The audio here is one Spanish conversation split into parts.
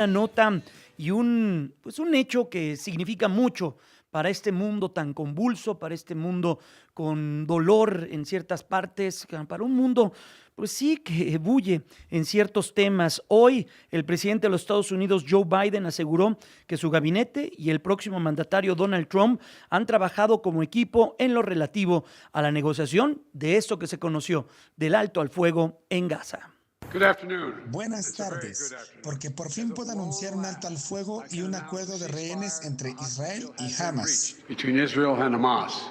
Una nota y un hecho que significa mucho para este mundo tan convulso, para este mundo con dolor en ciertas partes, para un mundo, pues sí, que bulle en ciertos temas. Hoy, el presidente de los Estados Unidos, Joe Biden, aseguró que su gabinete y el próximo mandatario Donald Trump han trabajado como equipo en lo relativo a la negociación de esto que se conoció del alto al fuego en Gaza. Good afternoon. Buenas It's a very good tardes, afternoon. porque por As fin at puedo anunciar long un alto al last, fuego I y can un announce a acuerdo de rehenes ceasefire entre and a hostage Israel deal y has been Hamas. reached between Israel and Hamas.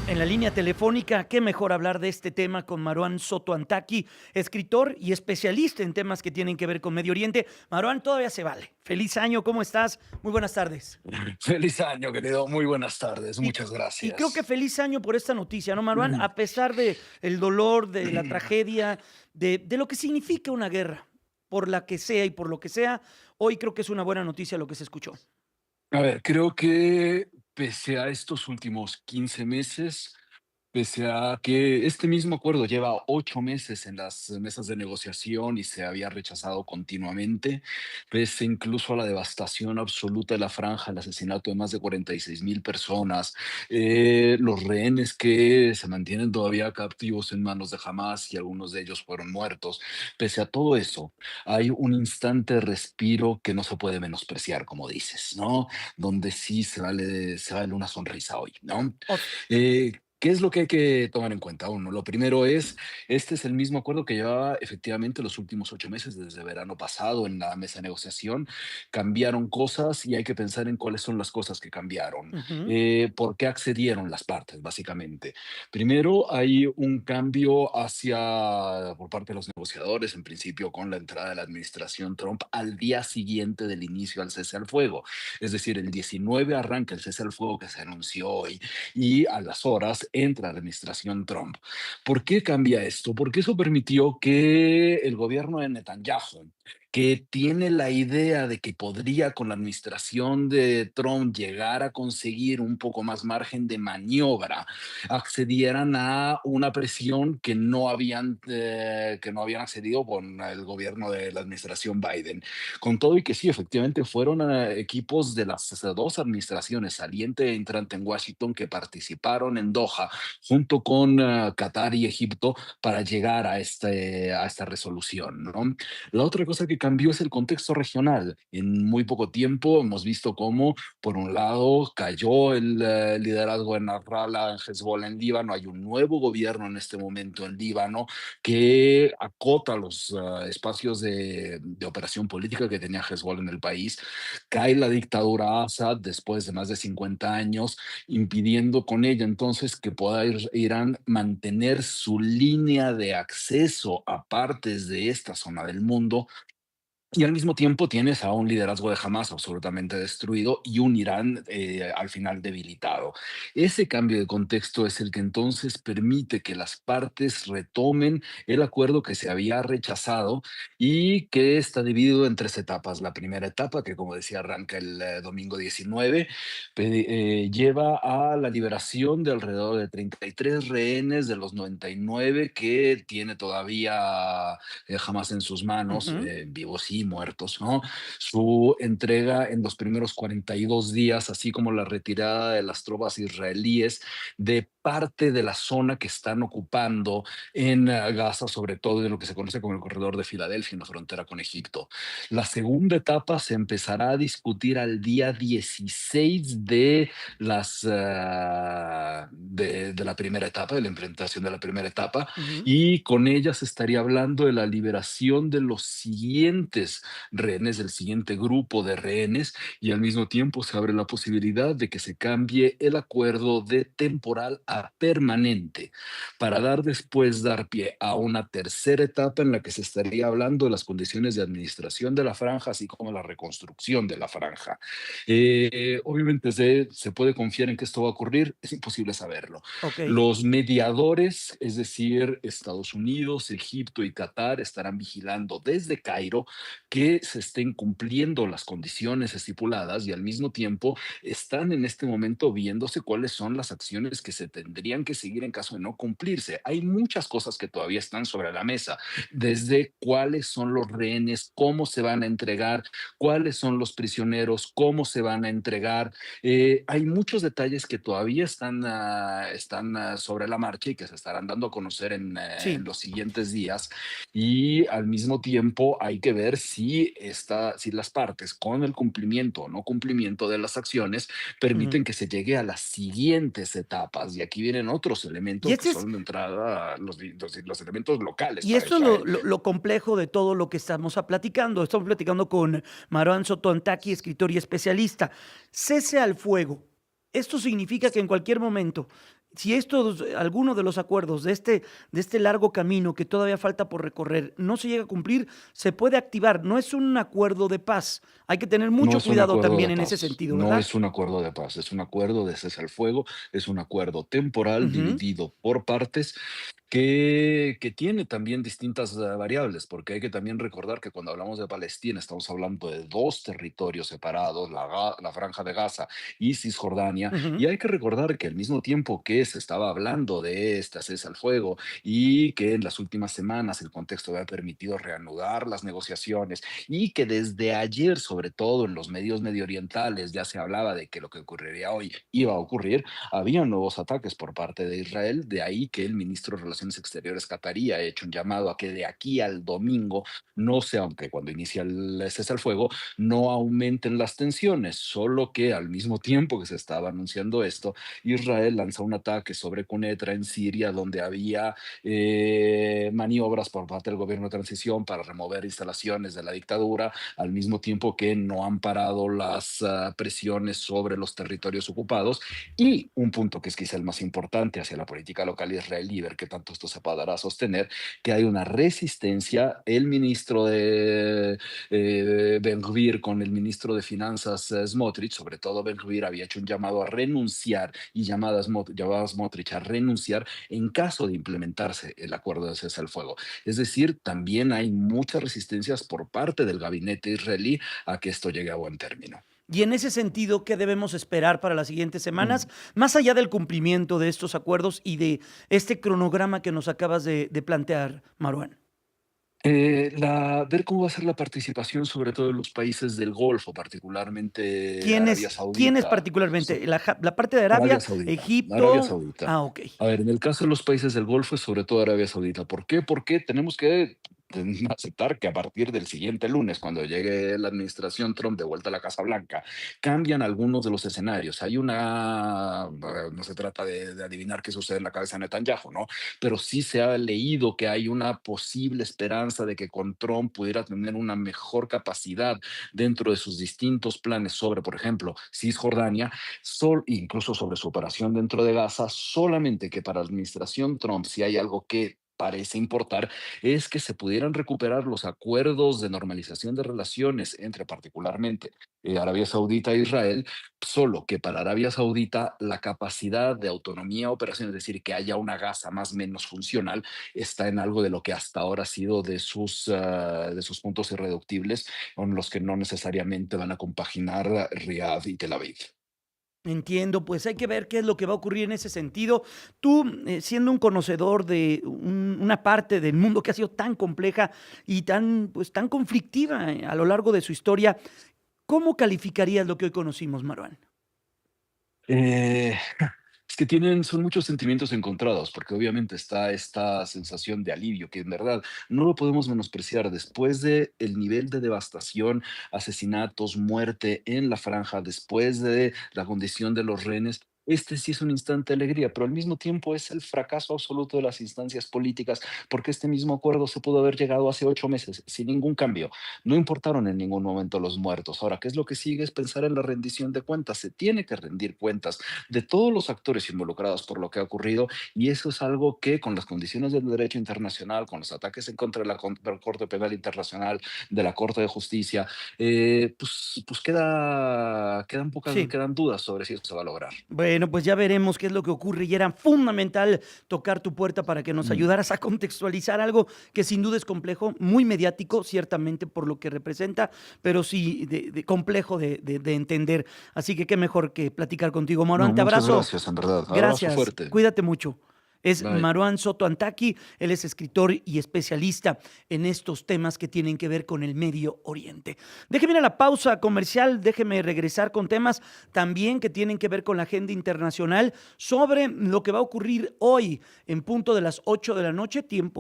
En la línea telefónica, qué mejor hablar de este tema con Marwan Soto Antaki, escritor y especialista en temas que tienen que ver con Medio Oriente. Marwan, todavía se vale. Feliz año, ¿cómo estás? Muy buenas tardes. Feliz año, querido. Muy buenas tardes. Y, Muchas y creo que gracias. feliz año por esta noticia, ¿no, Marwan? A pesar de el dolor, de la tragedia, de lo que significa una guerra, por la que sea y por lo que sea, hoy creo que es una buena noticia lo que se escuchó. A ver, creo que pese a estos últimos 15 meses, pese a que este mismo acuerdo lleva 8 meses en las mesas de negociación y se había rechazado continuamente, pese incluso a la devastación absoluta de la franja, el asesinato de más de 46.000 personas, los rehenes que se mantienen todavía captivos en manos de Hamas y algunos de ellos fueron muertos. Pese a todo eso, hay un instante de respiro que no se puede menospreciar, como dices, ¿no? Donde sí se vale una sonrisa hoy, ¿no? Os- ¿Qué es lo que hay que tomar en cuenta? Uno, lo primero es, este es el mismo acuerdo que llevaba efectivamente los últimos 8 meses, desde verano pasado en la mesa de negociación. Cambiaron cosas y hay que pensar en cuáles son las cosas que cambiaron. Ujú. ¿Por qué accedieron las partes, básicamente? Primero, hay un cambio por parte de los negociadores, en principio con la entrada de la administración Trump al día siguiente del inicio al cese al fuego. Es decir, el 19 arranca el cese al fuego que se anunció hoy y a las horas entra la administración Trump. ¿Por qué cambia esto? Porque eso permitió que el gobierno de Netanyahu, que tiene la idea de que podría con la administración de Trump llegar a conseguir un poco más margen de maniobra, accedieran a una presión que no habían accedido con el gobierno de la administración Biden. Con todo y que sí, efectivamente fueron equipos de las dos administraciones, saliente e entrante en Washington, que participaron en Doha junto con Qatar y Egipto para llegar a esta resolución, ¿no? La otra cosa que cambió es el contexto regional. En muy poco tiempo hemos visto cómo, por un lado, cayó el liderazgo de Nasrallah en Hezbollah en Líbano. Hay un nuevo gobierno en este momento en Líbano que acota los espacios de operación política que tenía Hezbollah en el país. Cae la dictadura Assad después de más de 50 años, impidiendo con ella entonces que pueda Irán mantener su línea de acceso a partes de esta zona del mundo, y al mismo tiempo tienes a un liderazgo de Hamas absolutamente destruido y un Irán al final debilitado. Ese cambio de contexto es el que entonces permite que las partes retomen el acuerdo que se había rechazado y que está dividido en tres etapas. La primera etapa, que como decía arranca el domingo 19, lleva a la liberación de alrededor de 33 rehenes de los 99 que tiene todavía Hamas en sus manos, Ujú. vivos y muertos, ¿no? Su entrega en los primeros 42 días, así como la retirada de las tropas israelíes de parte de la zona que están ocupando en Gaza, sobre todo en lo que se conoce como el corredor de Filadelfia, en la frontera con Egipto. La segunda etapa se empezará a discutir al día 16 de la primera etapa, de la implementación de la primera etapa, Ujú. y con ella se estaría hablando de la liberación de los siguientes rehenes, del siguiente grupo de rehenes, y al mismo tiempo se abre la posibilidad de que se cambie el acuerdo de temporal a permanente, para dar pie a una tercera etapa en la que se estaría hablando de las condiciones de administración de la franja, así como la reconstrucción de la franja. Obviamente se puede confiar en que esto va a ocurrir, es imposible saberlo. Ok. Los mediadores, es decir, Estados Unidos, Egipto y Qatar, estarán vigilando desde Cairo que se estén cumpliendo las condiciones estipuladas y al mismo tiempo están en este momento viéndose cuáles son las acciones que tendrían que seguir en caso de no cumplirse. Hay muchas cosas que todavía están sobre la mesa, desde cuáles son los rehenes, cómo se van a entregar, cuáles son los prisioneros, cómo se van a entregar. Hay muchos detalles que todavía están sobre la marcha y que se estarán dando a conocer en Sí. los siguientes días. Y al mismo tiempo hay que ver si las partes, con el cumplimiento o no cumplimiento de las acciones, Ujú. permiten que se llegue a las siguientes etapas. Y aquí vienen otros Y elementos que este es son de entrada los elementos locales Y para esto es lo, Israel. lo- lo complejo de todo lo que estamos platicando. Estamos platicando con Marouane Sotontaki, escritor y especialista. Cese al fuego. Esto significa que en cualquier momento, si alguno de los acuerdos de este largo camino que todavía falta por recorrer no se llega a cumplir, se puede activar. No es un acuerdo de paz. Hay que tener No mucho es un cuidado acuerdo también de en ese paz, sentido, no ¿verdad? es un acuerdo de paz, es un acuerdo de cese al fuego, es un acuerdo temporal Ujú, dividido por partes que tiene también distintas variables, porque hay que también recordar que cuando hablamos de Palestina estamos hablando de dos territorios separados, la Franja de Gaza y Cisjordania, ujú. y hay que recordar que al mismo tiempo que se estaba hablando de este cese al fuego y que en las últimas semanas el contexto había permitido reanudar las negociaciones y que desde ayer, sobre todo en los medios medioorientales, ya se hablaba de que lo que ocurriría hoy iba a ocurrir, había nuevos ataques por parte de Israel, de ahí que el ministro de Relaciones Exteriores catarí ha hecho un llamado a que de aquí al domingo no sea, aunque cuando inicia el cese al fuego, no aumenten las tensiones, solo que al mismo tiempo que se estaba anunciando esto, Israel lanza un ataque sobre Quneitra en Siria, donde había maniobras por parte del gobierno de transición para remover instalaciones de la dictadura, al mismo tiempo que no han parado las presiones sobre los territorios ocupados. Y un punto que es quizá el más importante hacia la política local israelí, ver qué tanto esto se podrá sostener, que hay una resistencia. El ministro de Ben Gvir con el ministro de Finanzas Smotrich, sobre todo Ben Gvir, había hecho un llamado a renunciar y llamaba a Smotrich a renunciar en caso de implementarse el acuerdo de cese al fuego. Es decir, también hay muchas resistencias por parte del gabinete israelí a que esto llegue a buen término. Y en ese sentido, ¿qué debemos esperar para las siguientes semanas? Mm. Más allá del cumplimiento de estos acuerdos y de este cronograma que nos acabas de plantear, Maruán. Ver cómo va a ser la participación, sobre todo en los países del Golfo, particularmente Arabia ¿Quiénes Saudita. particularmente? La parte de Arabia Arabia, Saudita, Arabia Egipto. Saudita. Ah, ok. A ver, en el caso de los países del Golfo es sobre todo Arabia Saudita. ¿Por qué? Porque tenemos que aceptar que a partir del siguiente lunes, cuando llegue la administración Trump de vuelta a la Casa Blanca, cambian algunos de los escenarios. No se trata de adivinar qué sucede en la cabeza de Netanyahu, ¿no? Pero sí se ha leído que hay una posible esperanza de que con Trump pudiera tener una mejor capacidad dentro de sus distintos planes sobre, por ejemplo, Cisjordania, incluso sobre su operación dentro de Gaza, solamente que para la administración Trump, si hay algo que parece importar, es que se pudieran recuperar los acuerdos de normalización de relaciones entre particularmente Arabia Saudita e Israel, solo que para Arabia Saudita la capacidad de autonomía operación, es decir, que haya una Gaza más o menos funcional, está en algo de lo que hasta ahora ha sido de sus puntos irreductibles, con los que no necesariamente van a compaginar Riad y Tel Aviv. Entiendo, pues hay que ver qué es lo que va a ocurrir en ese sentido. Tú, siendo un conocedor de una parte del mundo que ha sido tan compleja y tan conflictiva a lo largo de su historia, ¿cómo calificarías lo que hoy conocimos, Maruán? Eh, es que son muchos sentimientos encontrados, porque obviamente está esta sensación de alivio, que en verdad no lo podemos menospreciar después de el nivel de devastación, asesinatos, muerte en la franja, después de la condición de los rehenes. Este sí es un instante de alegría, pero al mismo tiempo es el fracaso absoluto de las instancias políticas, porque este mismo acuerdo se pudo haber llegado hace 8 meses sin ningún cambio. No importaron en ningún momento los muertos. Ahora, ¿qué es lo que sigue? Es pensar en la rendición de cuentas. Se tiene que rendir cuentas de todos los actores involucrados por lo que ha ocurrido, y eso es algo que con las condiciones del derecho internacional, con los ataques en contra de la Corte Penal Internacional, de la Corte de Justicia, pues quedan Sí, dudas sobre si eso se va a lograr. bueno. Bueno, pues ya veremos qué es lo que ocurre y era fundamental tocar tu puerta para que nos ayudaras a contextualizar algo que sin duda es complejo, muy mediático, ciertamente por lo que representa, pero sí complejo de entender. Así que qué mejor que platicar contigo, Maruán. No, Te muchas abrazo. gracias, en verdad. Abrazo Gracias. fuerte. Cuídate mucho. Es Bye. Maruán Soto Antaki, él es escritor y especialista en estos temas que tienen que ver con el Medio Oriente. Déjeme ir a la pausa comercial, déjeme regresar con temas también que tienen que ver con la agenda internacional sobre lo que va a ocurrir hoy en punto de las 8 de la noche, tiempo